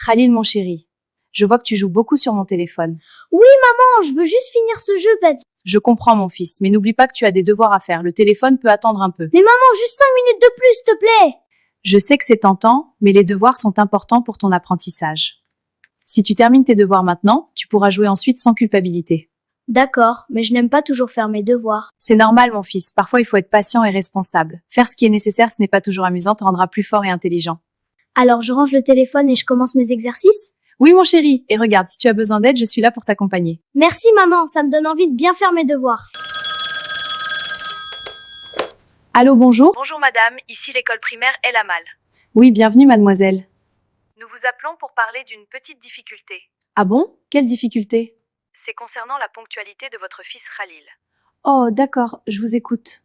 Khalil, mon chéri, je vois que tu joues beaucoup sur mon téléphone. Oui, maman, je veux juste finir ce jeu, Pets. Je comprends, mon fils, mais n'oublie pas que tu as des devoirs à faire. Le téléphone peut attendre un peu. Mais maman, juste 5 minutes de plus, s'il te plaît. Je sais que c'est tentant, mais les devoirs sont importants pour ton apprentissage. Si tu termines tes devoirs maintenant, tu pourras jouer ensuite sans culpabilité. D'accord, mais je n'aime pas toujours faire mes devoirs. C'est normal, mon fils. Parfois, il faut être patient et responsable. Faire ce qui est nécessaire, ce n'est pas toujours amusant, te rendra plus fort et intelligent. Alors je range le téléphone et je commence mes exercices? Oui, mon chéri. Et regarde, si tu as besoin d'aide, je suis là pour t'accompagner. Merci maman, ça me donne envie de bien faire mes devoirs. Allô, bonjour. Bonjour madame, ici l'école primaire El Amal. Oui, bienvenue, mademoiselle. Nous vous appelons pour parler d'une petite difficulté. Ah bon? Quelle difficulté? C'est concernant la ponctualité de votre fils Khalil. Oh, d'accord, je vous écoute.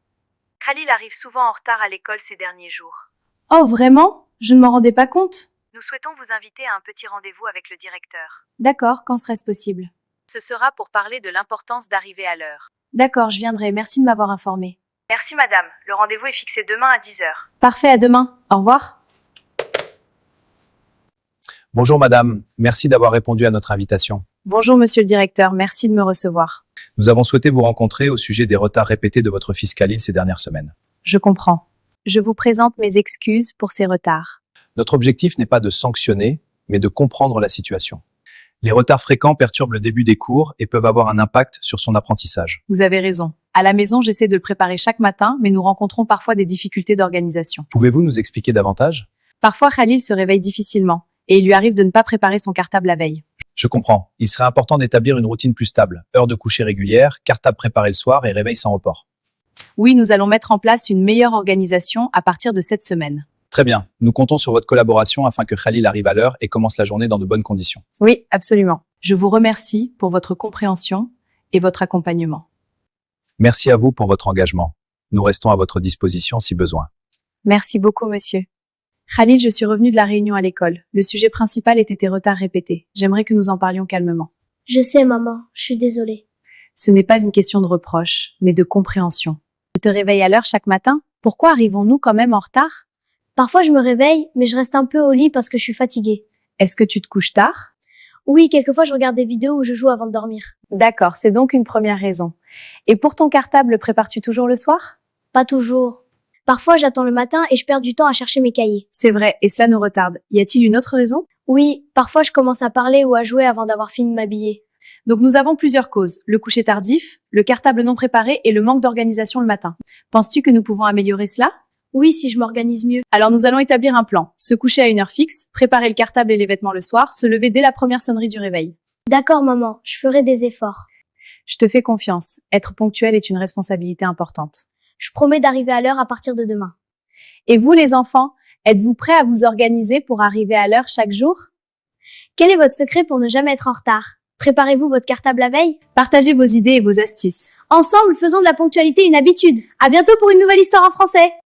Khalil arrive souvent en retard à l'école ces derniers jours. Oh, vraiment? Je ne m'en rendais pas compte. Nous souhaitons vous inviter à un petit rendez-vous avec le directeur. D'accord, quand serait-ce possible? Ce sera pour parler de l'importance d'arriver à l'heure. D'accord, je viendrai. Merci de m'avoir informé. Merci madame, le rendez-vous est fixé demain à 10h. Parfait, à demain. Au revoir. Bonjour madame, merci d'avoir répondu à notre invitation. Bonjour, monsieur le directeur. Merci de me recevoir. Nous avons souhaité vous rencontrer au sujet des retards répétés de votre fils Khalil ces dernières semaines. Je comprends. Je vous présente mes excuses pour ces retards. Notre objectif n'est pas de sanctionner, mais de comprendre la situation. Les retards fréquents perturbent le début des cours et peuvent avoir un impact sur son apprentissage. Vous avez raison. À la maison, j'essaie de le préparer chaque matin, mais nous rencontrons parfois des difficultés d'organisation. Pouvez-vous nous expliquer davantage? Parfois, Khalil se réveille difficilement et il lui arrive de ne pas préparer son cartable la veille. Je comprends. Il serait important d'établir une routine plus stable. Heure de coucher régulière, cartable préparé le soir et réveil sans report. Oui, nous allons mettre en place une meilleure organisation à partir de cette semaine. Très bien. Nous comptons sur votre collaboration afin que Khalil arrive à l'heure et commence la journée dans de bonnes conditions. Oui, absolument. Je vous remercie pour votre compréhension et votre accompagnement. Merci à vous pour votre engagement. Nous restons à votre disposition si besoin. Merci beaucoup, monsieur. Khalil, je suis revenue de la réunion à l'école. Le sujet principal était tes retards répétés. J'aimerais que nous en parlions calmement. Je sais maman, je suis désolée. Ce n'est pas une question de reproche, mais de compréhension. Je te réveille à l'heure chaque matin. Pourquoi arrivons-nous quand même en retard? Parfois je me réveille, mais je reste un peu au lit parce que je suis fatiguée. Est-ce que tu te couches tard? Oui, quelquefois je regarde des vidéos où je joue avant de dormir. D'accord, c'est donc une première raison. Et pour ton cartable, le prépares-tu toujours le soir? Pas toujours. Parfois j'attends le matin et je perds du temps à chercher mes cahiers. C'est vrai, et cela nous retarde. Y a-t-il une autre raison? Oui, parfois je commence à parler ou à jouer avant d'avoir fini de m'habiller. Donc nous avons plusieurs causes. Le coucher tardif, le cartable non préparé et le manque d'organisation le matin. Penses-tu que nous pouvons améliorer cela? Oui, si je m'organise mieux. Alors nous allons établir un plan. Se coucher à une heure fixe, préparer le cartable et les vêtements le soir, se lever dès la première sonnerie du réveil. D'accord maman, je ferai des efforts. Je te fais confiance. Être ponctuel est une responsabilité importante. Je promets d'arriver à l'heure à partir de demain. Et vous les enfants, êtes-vous prêts à vous organiser pour arriver à l'heure chaque jour? Quel est votre secret pour ne jamais être en retard? Préparez-vous votre cartable la veille? Partagez vos idées et vos astuces. Ensemble, faisons de la ponctualité une habitude. À bientôt pour une nouvelle histoire en français.